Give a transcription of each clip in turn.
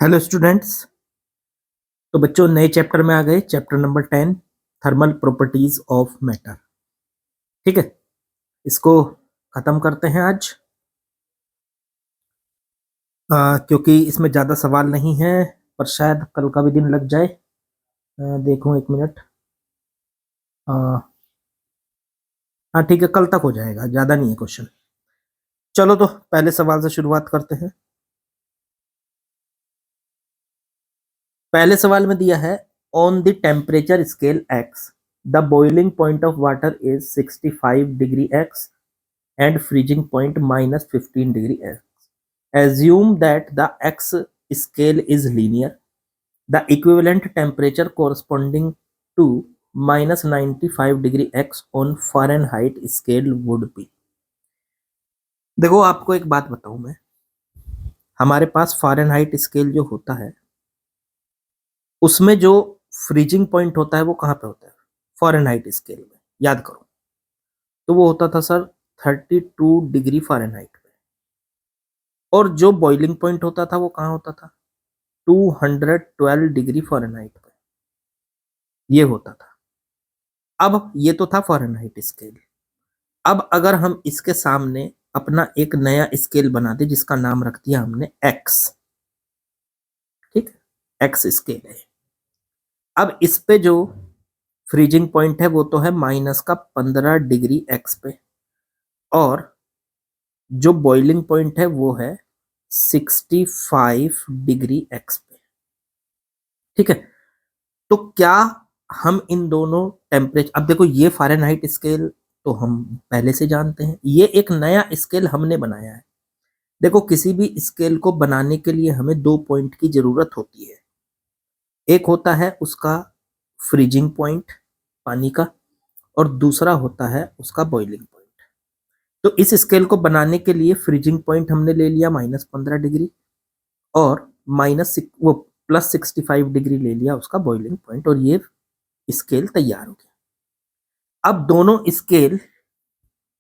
Hello students. तो बच्चों नए चैप्टर में आ गए, chapter number 10, thermal properties of matter. ठीक है, इसको खत्म करते हैं आज। क्योंकि इसमें ज़्यादा सवाल नहीं है, पर शायद कल का भी दिन लग जाए। देखूं एक मिनट। हाँ ठीक है, कल तक हो जाएगा, ज़्यादा नहीं है क्वेश्चन। चलो तो पहले सवाल से शुरुआत करते हैं। पहले सवाल में दिया है, on the temperature scale x the boiling point of water is 65 degree x and freezing point minus 15 degree X. Assume that the X scale is linear. The equivalent temperature corresponding to minus 95 degree X on Fahrenheit scale would be. देखो आपको एक बात बताऊं मैं, हमारे पास Fahrenheit scale जो होता है उसमें जो फ्रीजिंग पॉइंट होता है वो कहाँ पे होता है? फारेनहाइट स्केल में, याद करो। तो वो होता था सर 32 डिग्री फारेनहाइट पे, और जो बॉइलिंग पॉइंट होता था वो कहाँ होता था? 212 डिग्री फ़ारेनहाइट पे ये होता था। अब ये तो था फ़ारेनहाइट स्केल। अब अगर हम इसके सामने अपना एक नया स्केल बना दे जिसका नाम रख दिया हमने एक्स, ठीक, एक्स स्केल है। अब इस पे जो फ्रीजिंग पॉइंट है वो तो है माइनस का 15 डिग्री एक्स पे, और जो बॉइलिंग पॉइंट है वो है 65 डिग्री एक्स पे। ठीक है, तो क्या हम इन दोनों टेम्परेचर, अब देखो ये फ़ारेनहाइट स्केल तो हम पहले से जानते हैं, ये एक नया स्केल हमने बनाया है। देखो किसी भी स्केल को बनाने के लिए हमें दो पॉइंट की जरूरत होती है। एक होता है उसका फ्रीजिंग पॉइंट पानी का, और दूसरा होता है उसका बॉइलिंग पॉइंट। तो इस स्केल को बनाने के लिए फ्रीजिंग पॉइंट हमने ले लिया -15 डिग्री, और वो +65 डिग्री ले लिया उसका बॉइलिंग पॉइंट, और ये स्केल तैयार हो गया। अब दोनों स्केल,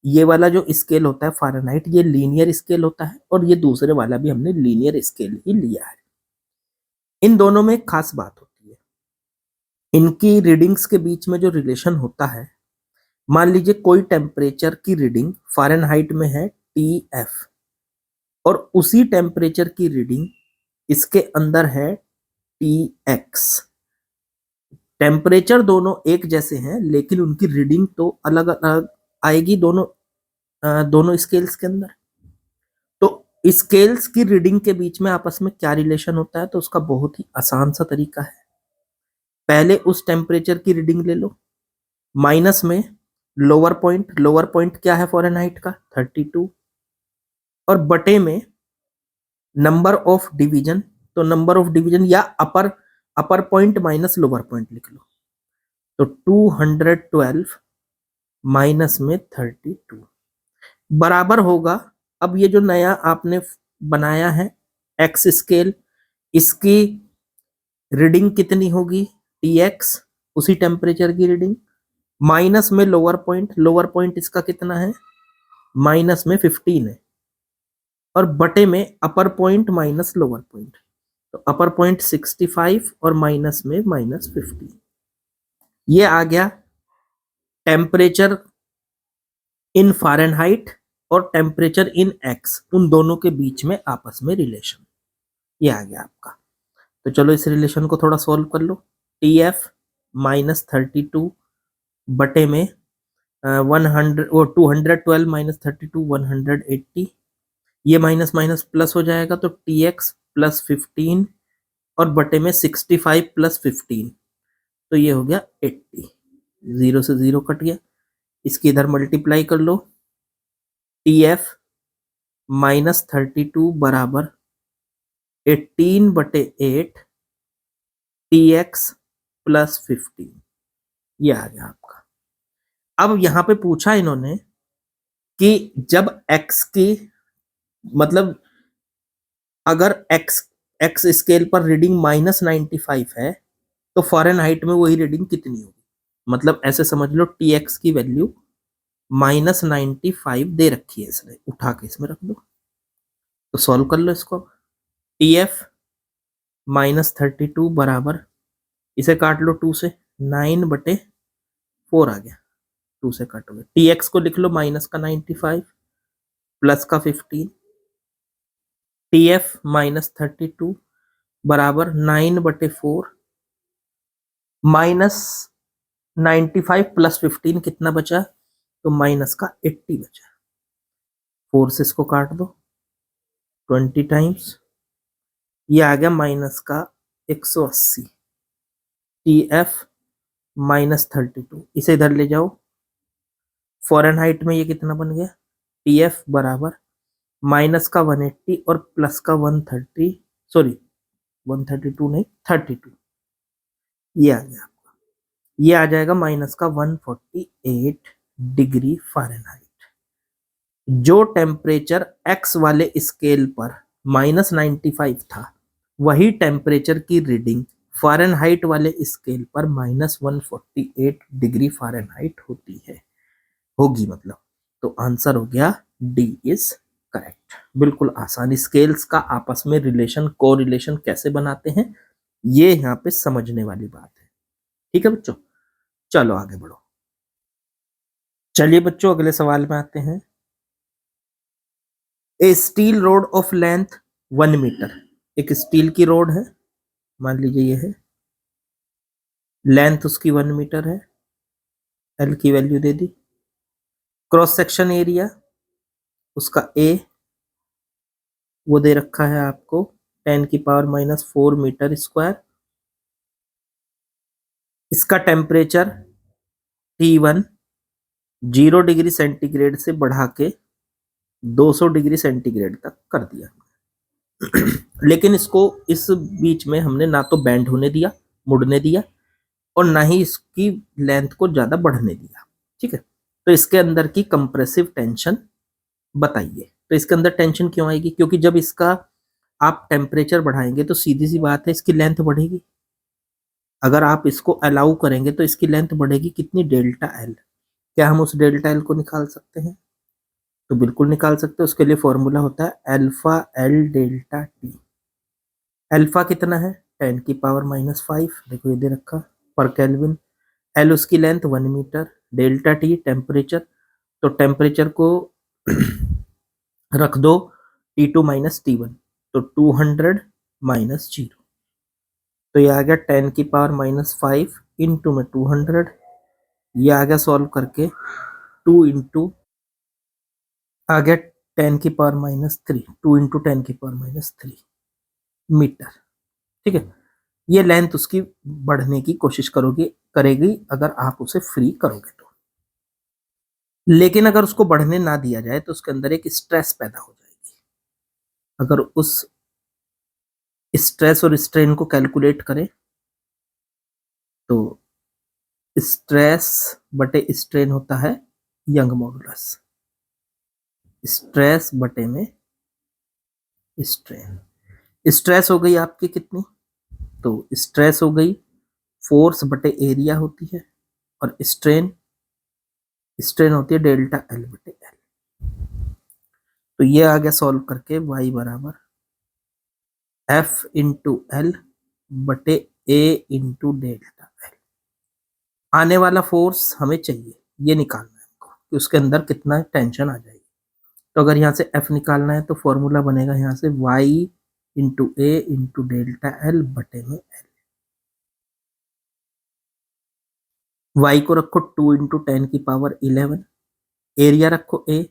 ये वाला जो स्केल होता है फ़ारेनहाइट, ये लीनियर स्केल होता है, और ये दूसरे वाला भी हमने लीनियर स्केल ही लिया है। इन दोनों में एक खास बात होती है, इनकी रीडिंग्स के बीच में जो रिलेशन होता है, मान लीजिए कोई टेम्परेचर की रीडिंग फ़ारेनहाइट में है TF, और उसी टेम्परेचर की रीडिंग इसके अंदर है TX। टेम्परेचर दोनों एक जैसे हैं लेकिन उनकी रीडिंग तो अलग अलग आएगी दोनों स्केल्स के अंदर। तो स्केल्स की रीडिंग के बीच में आपस में क्या रिलेशन होता है? तो उसका बहुत ही आसान सा तरीका है। पहले उस टेम्परेचर की रीडिंग ले लो, माइनस में लोअर पॉइंट क्या है फ़ारेनहाइट का? 32, और बटे में नंबर ऑफ डिवीजन। तो नंबर ऑफ डिवीजन या अपर पॉइंट माइनस लोअर पॉइंट लिख लो। तो 212 माइनस में 32 बराबर होगा, अब ये जो नया आपने बनाया है एक्स स्केल, इसकी रीडिंग कितनी होगी? TX, उसी टेम्परेचर की रीडिंग, माइनस में लोअर पॉइंट इसका कितना है? माइनस में 15 है, और बटे में अपर पॉइंट माइनस लोअर पॉइंट। तो अपर पॉइंट 65 और माइनस में -15। ये आ गया टेम्परेचर इन फ़ारेनहाइट और टेम्परेचर इन एक्स, उन दोनों के बीच में आपस में रिलेशन, ये आ गया आपका। तो चलो इस रिलेशन को थोड़ा सॉल्व कर लो। TF -32 बटे में 100 वो 212 -32 180, ये माइनस माइनस प्लस हो जाएगा, तो TX +15 और बटे में 65 + 15, तो ये हो गया 80। 0 से 0 कट गया, इसकी इधर मल्टीप्लाई कर लो। TF -32 बराबर 18/8 TX +15, ये आ गया आपका। अब यहाँ पे पूछा इन्होंने कि जब x की, मतलब अगर x स्केल पर रीडिंग -95 है तो फ़ारेनहाइट में वही रीडिंग कितनी होगी? मतलब ऐसे समझ लो TX की वैल्यू -95 दे रखी है, इसने उठा के इसमें रख दो। तो सॉल्व कर लो इसको। TF -32 बराबर, इसे काट लो 2 से, 9/4 आ गया, 2 से काटोगे। टीएक्स को लिख लो माइनस का 95 प्लस का 15, टीएफ -32 बराबर 9/4 माइनस 95 प्लस 15 कितना बचा, तो माइनस का 80 बचा। 4 से इसको काट दो 20 टाइम्स, ये आ गया माइनस का 180, टीएफ -32, इसे इधर ले जाओ, फ़ारेनहाइट में ये कितना बन गया, टीएफ बराबर माइनस का 180 और प्लस का 130, सॉरी 132 नहीं 32, ये आ गया आपका, ये आ जाएगा माइनस का 148 डिग्री फ़ारेनहाइट। जो टेम्परेचर एक्स वाले स्केल पर -95 था, वही टेम्परेचर की रीडिंग फ़ारेनहाइट वाले स्केल पर -148 डिग्री फ़ारेनहाइट होती है, होगी मतलब। तो आंसर हो गया डी इज करेक्ट। बिल्कुल आसान, स्केल्स का आपस में रिलेशन, कोरिलेशन कैसे बनाते हैं, ये यहाँ पे समझने वाली बात है। ठीक है बच्चों, चलो आगे बढ़ो। चलिए बच्चों अगले सवाल में आते हैं। A steel rod of length 1 metre, एक स्टील की रोड है, मान लीजिए ये है, लेंथ उसकी 1 मीटर है, एल की वैल्यू दे दी, क्रॉस सेक्शन एरिया उसका ए वो दे रखा है आपको 10⁻⁻4 मीटर स्क्वायर, इसका टेम्परेचर T1 0 डिग्री सेंटीग्रेड से बढ़ा के 200 डिग्री सेंटीग्रेड तक कर दिया। लेकिन इसको इस बीच में हमने ना तो बेंड होने दिया, मुड़ने दिया, और ना ही इसकी लेंथ को ज्यादा बढ़ने दिया। ठीक है, तो इसके अंदर की कंप्रेसिव टेंशन बताइए। तो इसके अंदर टेंशन क्यों आएगी, क्योंकि जब इसका आप टेम्परेचर बढ़ाएंगे तो सीधी सी बात है इसकी लेंथ बढ़ेगी। अगर आप इसको अलाउ करेंगे तो इसकी लेंथ बढ़ेगी कितनी, डेल्टा एल। क्या हम उस डेल्टा एल को निकाल सकते हैं, तो बिल्कुल निकाल सकते हैं। उसके लिए फॉर्मूला होता है alpha L delta T. Alpha कितना है 10⁻⁻5, देखो ये दे रखा पर केल्विन, एल उसकी length 1 metre, delta T temperature, तो टेम्परेचर को रख दो T2 - T1, तो 200 - 0, तो ये आ गया 10⁻⁻5 इंटू में 200, ये आ गया सॉल्व करके 2 इंटू आ गया 10⁻⁻3, 2 इंटू 10⁻⁻3 मीटर। ठीक है, ये लेंथ उसकी बढ़ने की कोशिश करेगी अगर आप उसे फ्री करोगे तो। लेकिन अगर उसको बढ़ने ना दिया जाए तो उसके अंदर एक स्ट्रेस पैदा हो जाएगी। अगर उस स्ट्रेस और स्ट्रेन को कैलकुलेट करें तो स्ट्रेस बटे स्ट्रेन होता है यंग मॉडुलस, स्ट्रेस बटे में स्ट्रेन। स्ट्रेस हो गई आपकी कितनी, तो स्ट्रेस हो गई फोर्स बटे एरिया होती है, और स्ट्रेन स्ट्रेन होती है डेल्टा एल बटे एल। तो ये आ गया सॉल्व करके y बराबर एफ इंटू एल बटे ए इंटू डेल्टा एल। आने वाला फोर्स हमें चाहिए, ये निकालना है हमको कि उसके अंदर कितना टेंशन आ जाएगी। तो अगर यहाँ से एफ निकालना है तो फॉर्मूला बनेगा यहाँ से y इंटू ए इंटू डेल्टा एल बटे में एल। y को रखो 2 इंटू 10⁻11, एरिया रखो a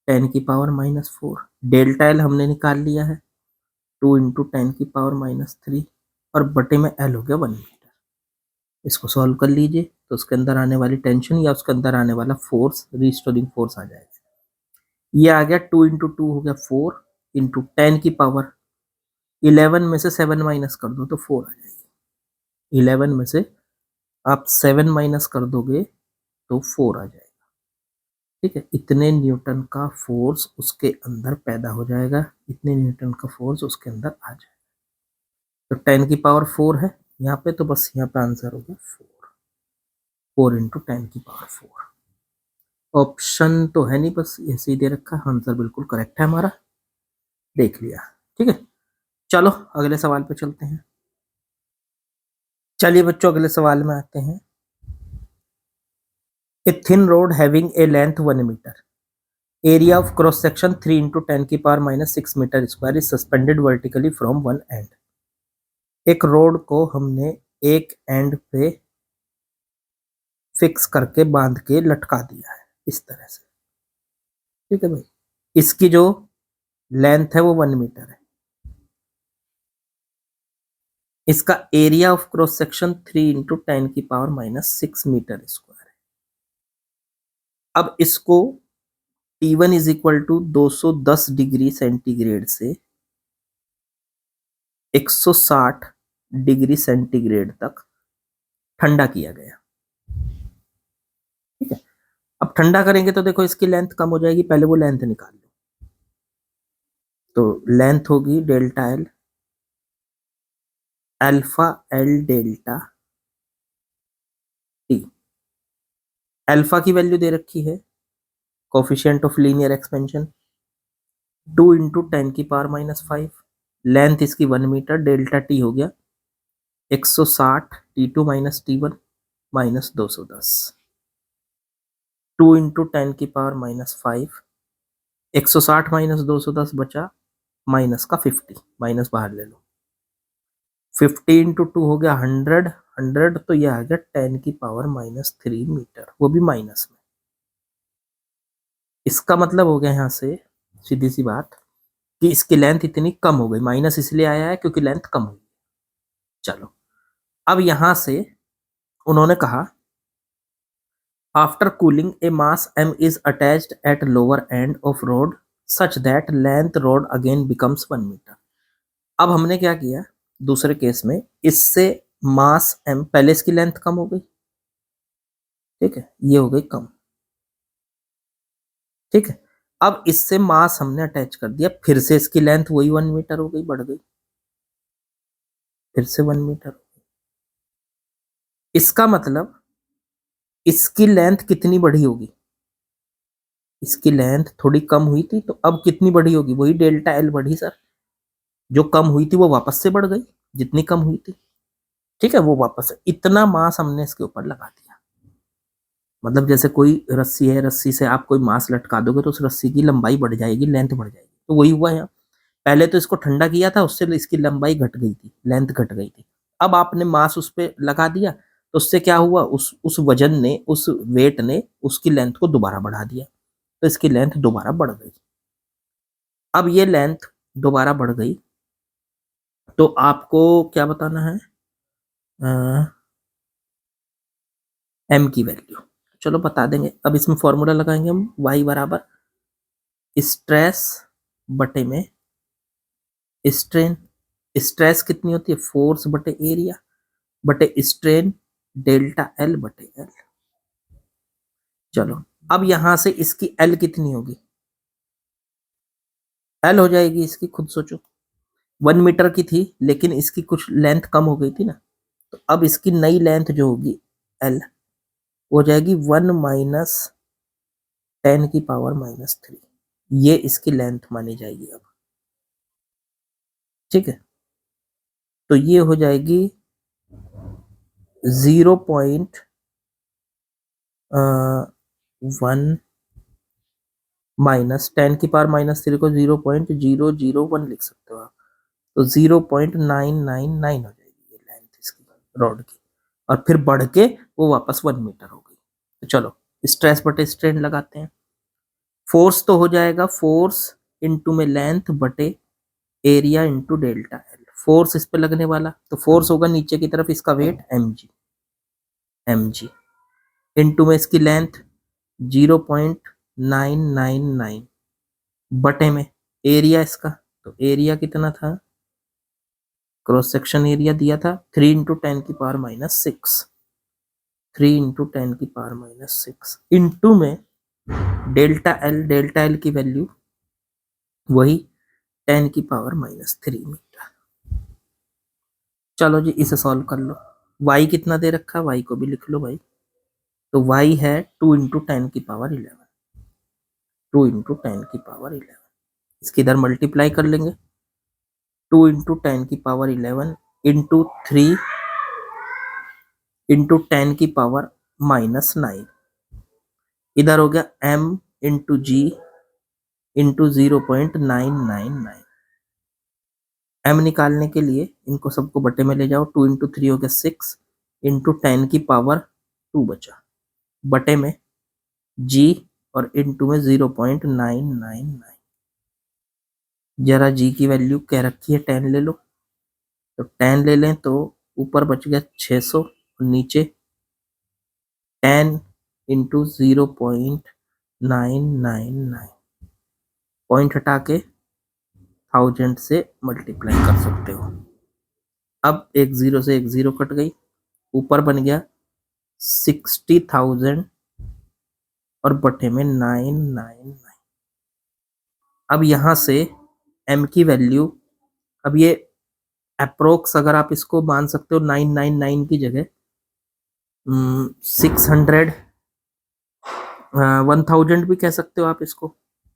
10⁻⁻4, डेल्टा एल हमने निकाल लिया है 2 इंटू 10⁻⁻3, और बटे में एल हो गया 1 मीटर। इसको सॉल्व कर लीजिए तो उसके अंदर आने वाली टेंशन या उसके अंदर आने वाला फोर्स, रिस्टोरिंग फोर्स आ जाएगा। ये आ गया 2 इंटू 2 हो गया 4 इंटू 10⁻11 में से 7 माइनस कर दो तो 4 आ जाएगी। 11 में से आप 7 माइनस कर दोगे तो 4 आ जाएगा। ठीक है, इतने न्यूटन का फोर्स उसके अंदर पैदा हो जाएगा, इतने न्यूटन का फोर्स उसके अंदर आ जाएगा। तो 10⁻4 है यहाँ पे, तो बस यहाँ पे आंसर हो गया 4 इंटू 10⁻4। ऑप्शन तो है नहीं, बस ऐसे ही दे रखा है, आंसर बिल्कुल करेक्ट है हमारा, देख लिया। ठीक है, चलो अगले सवाल पे चलते हैं। चलिए बच्चों अगले सवाल में आते हैं। A thin rod having a length 1 metre, area of cross section 3 into 10 की power minus 6 metre square is suspended vertically from one end. एक रोड को हमने एक एंड पे फिक्स करके बांध के लटका दिया है इस तरह से, ठीक है भाई। इसकी जो लेंथ है वो 1 मीटर है। इसका area of cross section 3 into 10 की पावर माइनस 6 मीटर स्क्वायर है। अब इसको T1 is equal to 210 degree centigrade से 160 डिग्री सेंटीग्रेड तक ठंडा किया गया, ठीक है। अब ठंडा करेंगे तो देखो इसकी लेंथ कम हो जाएगी, पहले वो लेंथ निकाल लो। तो लेंथ होगी delta L, alpha L delta T. Alpha की वैल्यू दे रखी है, coefficient of linear expansion 2 into 10 की पावर माइनस 5। लेंथ इसकी 1 मीटर, डेल्टा टी हो गया 160 T2 minus T1 minus 210। 2 into 10 की पावर माइनस 5, 160 माइनस 210 बचा माइनस का 50, माइनस बाहर ले लो। 50 इंटू 2 हो गया 100, 100 तो यह आ गया 10 की पावर माइनस 3 मीटर, वो भी माइनस में। इसका मतलब हो गया यहाँ से सीधी सी बात कि इसकी लेंथ इतनी कम हो गई, माइनस इसलिए आया है क्योंकि लेंथ कम हुई। चलो अब यहां से उन्होंने कहा after cooling a mass m is attached at lower end of rod such that length rod again becomes 1 metre. अब हमने क्या किया दूसरे केस में, इससे मास m, पहले इसकी लेंथ कम हो गई, ठीक है, ये हो गई कम, ठीक है। अब इससे मास हमने अटैच कर दिया, फिर से इसकी लेंथ वही 1 मीटर हो गई, बढ़ गई, फिर से 1 मीटर हो गई। इसका मतलब इसकी लेंथ कितनी बढ़ी होगी, इसकी लेंथ थोड़ी कम हुई थी तो अब कितनी बढ़ी होगी, वही डेल्टा एल बढ़ी सर। जो कम हुई थी वो वापस से बढ़ गई, जितनी कम हुई थी, ठीक है, वो वापस से इतना मास हमने इसके ऊपर लगा दिया। मतलब जैसे कोई रस्सी है, रस्सी से आप कोई मास लटका दोगे तो उस रस्सी की लंबाई बढ़ जाएगी, लेंथ बढ़ जाएगी, तो वही हुआ यहाँ। पहले तो इसको ठंडा किया था, उससे इसकी लंबाई घट गई थी, लेंथ घट गई थी। अब आपने मास उस पर लगा दिया तो उससे क्या हुआ, उस वजन ने, उस वेट ने उसकी लेंथ को दोबारा बढ़ा दिया, तो इसकी लेंथ दोबारा बढ़ गई। अब ये लेंथ दोबारा बढ़ गई तो आपको क्या बताना है, एम की वैल्यू। चलो बता देंगे, अब इसमें फॉर्मूला लगाएंगे हम, y बराबर स्ट्रेस बटे में स्ट्रेन। स्ट्रेस कितनी होती है, फोर्स बटे एरिया बटे स्ट्रेन डेल्टा एल बटे एल। चलो अब यहां से इसकी एल कितनी होगी, एल हो जाएगी इसकी, खुद सोचो, 1 मीटर की थी लेकिन इसकी कुछ लेंथ कम हो गई थी ना, तो अब इसकी नई लेंथ जो होगी एल हो जाएगी 1 माइनस 10 की पावर माइनस 3, ये इसकी लेंथ मानी जाएगी अब, ठीक है। तो ये हो जाएगी 0.1 माइनस 10 की पावर माइनस 3 को 0.001 लिख सकते हो आप, तो 0.999 हो जाएगी ये लेंथ इसकी रॉड की, और फिर बढ़ के वो वापस 1 मीटर हो गई। तो चलो स्ट्रेस बटे स्ट्रेन लगाते हैं। फोर्स तो हो जाएगा फोर्स इनटू में लेंथ बटे area into delta L. Force इस पे लगने वाला तो फोर्स होगा नीचे की तरफ, इसका वेट mg इनटू में इसकी लेंथ 0.999 बटे में एरिया इसका, तो एरिया कितना था, क्रॉस सेक्शन एरिया दिया था 3 इंटू 10 की पावर माइनस 6, 3 इंटू 10 की पावर माइनस 6 इंटू में डेल्टा एल की वैल्यू वही 10 की पावर माइनस 3 मीटर। चलो जी इसे सॉल्व कर लो। y कितना दे रखा है, y को भी लिख लो भाई, तो y है 2 इंटू 10 की पावर 11, 2 इंटू 10 की पावर 11, इसकी इधर मल्टीप्लाई कर लेंगे, 2 इंटू 10 की पावर 11 इंटू 3 इंटू 10 की पावर -9, इधर हो गया m इंटू जी इंटू 0.999। m निकालने के लिए इनको सबको बटे में ले जाओ, 2 इंटू 3 हो गया 6 इंटू 10 की पावर 2 बचा, बटे में g और इंटू में 0.999। जरा g की वैल्यू क्या रखी है, 10 ले लो, तो 10 ले लें तो ऊपर बच गया 600 और नीचे 10 इंटू 0.999, पॉइंट हटा के 1000 से मल्टीप्लाई कर सकते हो। अब एक जीरो से एक जीरो कट गई, ऊपर बन गया 60,000 और बटे में 999। अब यहां से m की वैल्यू, अब ये अप्रोक्स अगर आप इसको मान सकते हो 999 की जगह 600 1000 भी कह सकते हो आप इसको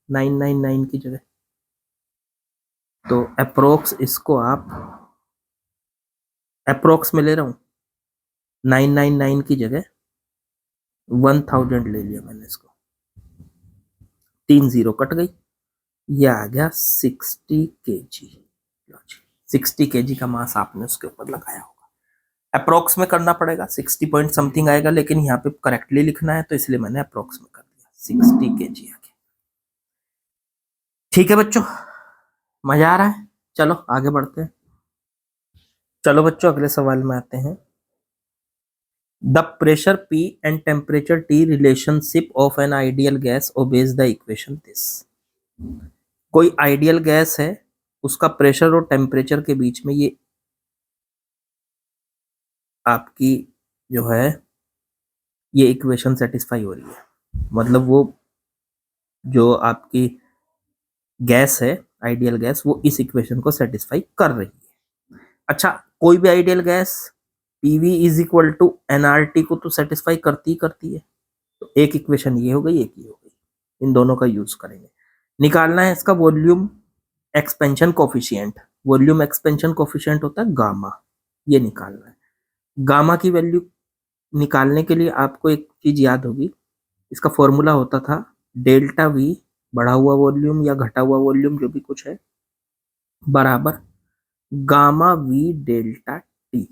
999 की जगह। तो अप्रोक्स इसको आप अप्रोक्स में ले रहा हूं, 999 की जगह 1000 ले लिया मैंने इसको, 3 जीरो कट गई, ये आ गया 60 kg। 60 kg का मास आपने उसके ऊपर लगाया होगा। अप्रोक्स में करना पड़ेगा, 60 पॉइंट समथिंग आएगा, लेकिन यहाँ पे करेक्टली लिखना है तो इसलिए मैंने अप्रोक्स में कर दिया, 60 kg आ गया। ठीक है बच्चों, मजा आ रहा है? चलो आगे बढ़ते हैं। चलो बच्चों अगले सवाल में आते हैं। The pressure P and temperature T relationship of an ideal gas obeys the equation this. कोई आइडियल गैस है, उसका प्रेशर और टेम्परेचर के बीच में ये आपकी जो है ये इक्वेशन सेटिस्फाई हो रही है, मतलब वो जो आपकी गैस है आइडियल गैस, वो इस इक्वेशन को सेटिस्फाई कर रही है। अच्छा, कोई भी ideal gas PV is equal to nRT को तो सेटिस्फाई करती है। तो एक इक्वेशन ये हो गई, एक ये हो गई, इन दोनों का यूज करेंगे। निकालना है इसका volume expansion coefficient. Volume expansion coefficient होता है गामा, ये निकालना है। गामा की वैल्यू निकालने के लिए आपको एक चीज याद होगी, इसका फॉर्मूला होता था डेल्टा V बढ़ा हुआ वॉल्यूम या घटा हुआ वॉल्यूम जो भी कुछ है बराबर गामा V डेल्टा T।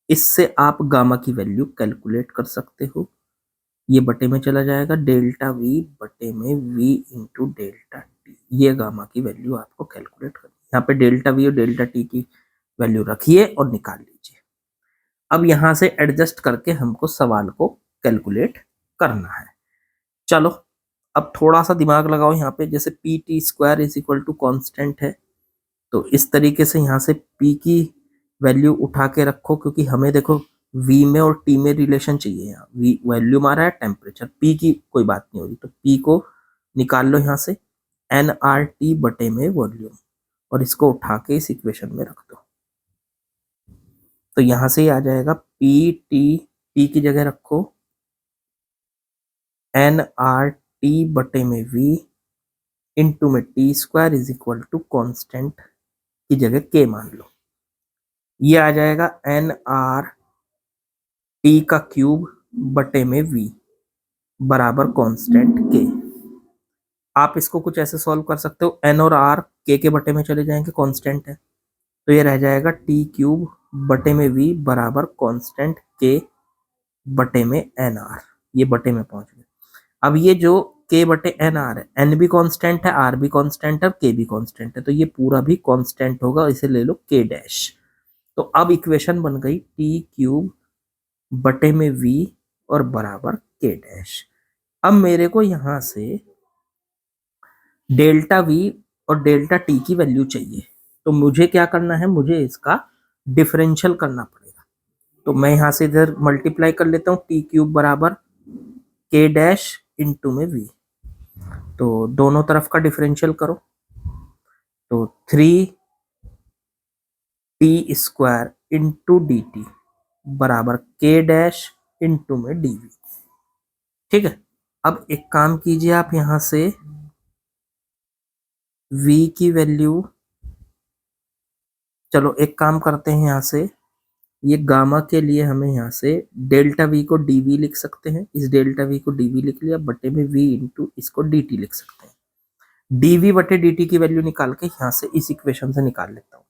इससे आप गामा की वैल्यू कैलकुलेट कर सकते हो, ये बटे में चला जाएगा, डेल्टा V बटे में V इंटू डेल्टा T। ये गामा की वैल्यू आपको कैलकुलेट करनी है। यहाँ पे डेल्टा V और डेल्टा T की वैल्यू रखिए और निकाल लीजिए। अब यहां से एडजस्ट करके हमको सवाल को कैलकुलेट करना है। चलो अब थोड़ा सा दिमाग लगाओ यहाँ पे, जैसे PT square is equal to constant है, तो इस तरीके से यहाँ से P की वैल्यू उठा के रखो, क्योंकि हमें देखो V में और T में रिलेशन चाहिए। यहाँ V वॉल्यूम आ रहा है, टेम्परेचर, P की कोई बात नहीं हो रही, तो P को निकाल लो यहाँ से nRT बटे में वॉल्यूम, और इसको उठा के इस इक्वेशन में रख दो। तो यहाँ से आ जाएगा P की जगह रखो nRT बटे में V इंटू में T square is equal to constant की जगह K मान लो। ये आ जाएगा nRT का क्यूब बटे में V बराबर कांस्टेंट K। आप इसको कुछ ऐसे सॉल्व कर सकते हो, n और r K के बटे में चले जाएंगे, कांस्टेंट है, तो ये रह जाएगा T क्यूब बटे में V बराबर कांस्टेंट K बटे में nr। ये बटे में पहुंच गए। अब ये जो K बटे nr है, n भी कांस्टेंट है, r भी कांस्टेंट है, K भी कांस्टेंट है, तो ये पूरा भी कांस्टेंट होगा, इसे ले लो K डैश। तो अब इक्वेशन बन गई T क्यूब बटे में V और बराबर K डैश। अब मेरे को यहां से डेल्टा V और डेल्टा T की वैल्यू चाहिए, तो मुझे क्या करना है, मुझे इसका डिफरेंशियल करना पड़ेगा। तो मैं यहां से इधर मल्टीप्लाई कर लेता हूँ, T क्यूब बराबर K डैश इंटू में V, तो दोनों तरफ का डिफरेंशियल करो, तो 3T स्क्वायर इंटू DT बराबर K डैश इंटू में DV। ठीक है, अब एक काम कीजिए आप यहां से V की वैल्यू, चलो एक काम करते हैं, यहां से ये गामा के लिए हमें यहाँ से डेल्टा वी को डीवी लिख सकते हैं, इस डेल्टा वी को डीवी लिख लिया, बटे में वी इंटू इसको dt लिख सकते हैं। डीवी बटे dt की वैल्यू निकाल के यहाँ से इस इक्वेशन से निकाल लेता हूँ।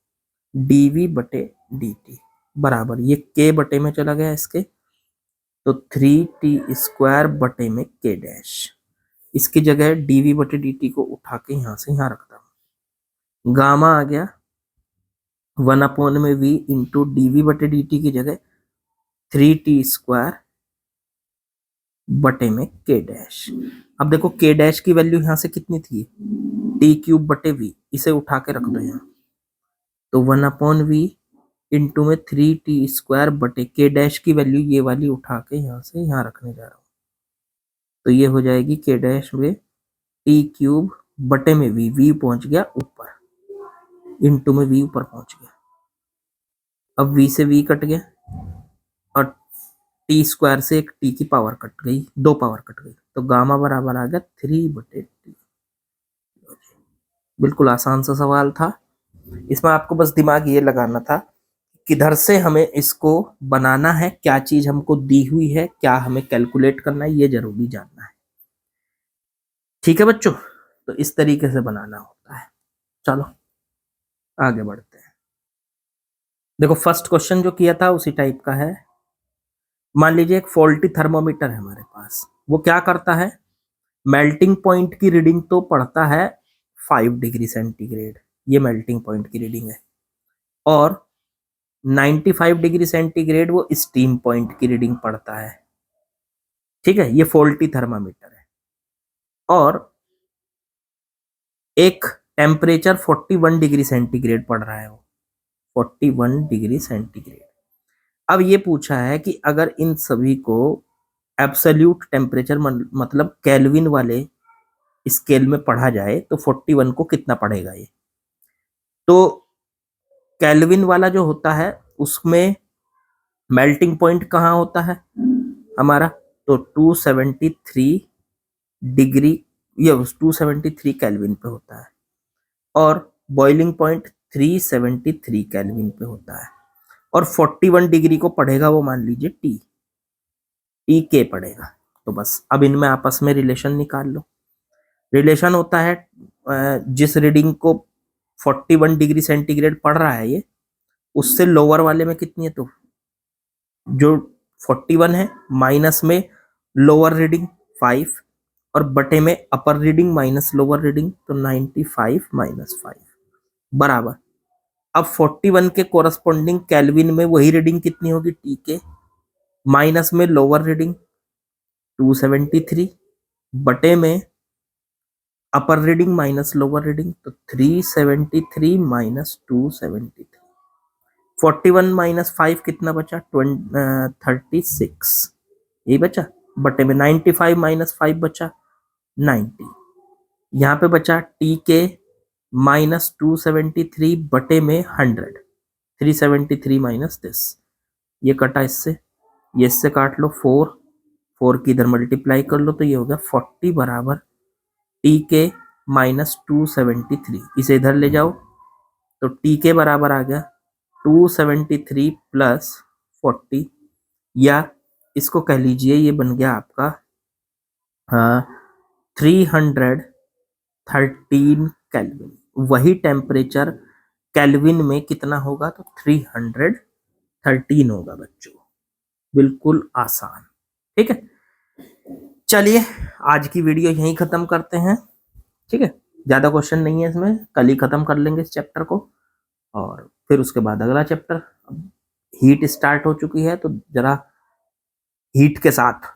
डीवी बटे dt बराबर, ये k बटे में चला गया इसके, तो 3t² बटे में k डैश, इसकी जगह dv बटे dt को उठा के यहाँ से यहाँ रखता हूँ। गामा आ गया 1 में v इंटू dv बटे dt की जगह 3t² बटे में k डैश। अब देखो k डैश की वैल्यू यहाँ से कितनी थी, t³ बटे v, इसे उठा के रख दो यहाँ, तो 1/v इंटू में 3t² बटे k डैश की वैल्यू ये वाली उठा के यहाँ से यहाँ रखने जा रहा हूँ, तो ये हो जाएगी k डैश में t³ बटे में v पहुंच गया ऊपर, इंटू में v ऊपर पहुंच गया। अब v से v कट गया और t² से एक t की पावर कट गई, 2 पावर कट गई, तो गामा बराबर आ गया 3/t। बिल्कुल आसान सा सवाल था, इसमें आपको बस दिमाग ये लगाना था किधर से हमें इसको बनाना है, क्या चीज हमको दी हुई है, क्या हमें कैलकुलेट करना है, ये जरूरी जानना है। ठीक है बच्चों, तो इस तरीके से बनाना होता है। चलो आगे बढ़ते हैं। देखो फर्स्ट क्वेश्चन जो किया था उसी टाइप का है। मान लीजिए एक फॉल्टी थर्मोमीटर है हमारे पास, वो क्या करता है, मेल्टिंग पॉइंट की रीडिंग तो पढ़ता है 5 डिग्री सेंटीग्रेड, ये मेल्टिंग पॉइंट की रीडिंग है, और 95 डिग्री सेंटीग्रेड वो स्टीम पॉइंट की रीडिंग पढ़ता है। ठीक है, ये फॉल्टी थर्मामीटर है। और एक टेम्परेचर 41 डिग्री सेंटीग्रेड पढ़ रहा है वो, 41 डिग्री सेंटीग्रेड। अब ये पूछा है कि अगर इन सभी को एब्सोल्यूट टेम्परेचर मतलब केल्विन वाले स्केल में पढ़ा जाए तो 41 को कितना पड़ेगा ये। तो केल्विन वाला जो होता है उसमें मेल्टिंग पॉइंट कहाँ होता है हमारा, तो 273 डिग्री, ये 273 केल्विन पे होता है, और बॉइलिंग पॉइंट 373 केल्विन पे होता है, और 41 डिग्री को पढ़ेगा वो मान लीजिए टी के पढ़ेगा। तो बस अब इनमें आपस में रिलेशन निकाल लो। रिलेशन होता है जिस रीडिंग को 41 डिग्री सेंटीग्रेड पढ़ रहा है ये, उससे लोअर वाले में कितनी है, तो जो 41 है माइनस में लोअर रीडिंग 5 और बटे में अपर रीडिंग माइनस लोअर रीडिंग, तो 95 माइनस 5 बराबर। अब 41 के कोरस्पॉन्डिंग केल्विन में वही रीडिंग कितनी होगी, टी के, माइनस में लोअर रीडिंग 273 बटे में अपर रीडिंग माइनस लोअर रीडिंग, तो 373 माइनस 273, 41 माइनस 5 कितना बचा, 36 यही बचा, बटे में 95 माइनस 5 बचा 90, यहाँ पे बचा टी के माइनस 273 बटे में 100, 373 माइनस दिस, ये कटा इससे, ये इससे काट लो 4 की इधर मल्टीप्लाई कर लो, तो ये हो गया 40 बराबर टी के माइनस 273, इसे इधर ले जाओ तो टी के बराबर आ गया 273 प्लस 40, या इसको कह लीजिए ये बन गया आपका 313 केल्विन। वही टेम्परेचर केल्विन में कितना होगा, तो 313 होगा बच्चों, बिल्कुल आसान। ठीक है, चलिए आज की वीडियो यहीं खत्म करते हैं। ठीक है, ज्यादा क्वेश्चन नहीं है इसमें, कल ही खत्म कर लेंगे इस चैप्टर को, और फिर उसके बाद अगला चैप्टर। हीट स्टार्ट हो चुकी है तो जरा हीट के साथ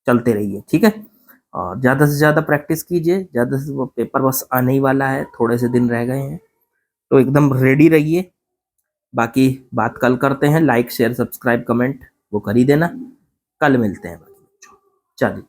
चलते रहिए। ठीक है, और ज़्यादा से ज़्यादा प्रैक्टिस कीजिए, ज़्यादा से वो पेपर बस आने ही वाला है, थोड़े से दिन रह गए हैं, तो एकदम रेडी रहिए। बाकी बात कल करते हैं, लाइक शेयर सब्सक्राइब कमेंट वो कर ही देना, कल मिलते हैं। चलिए।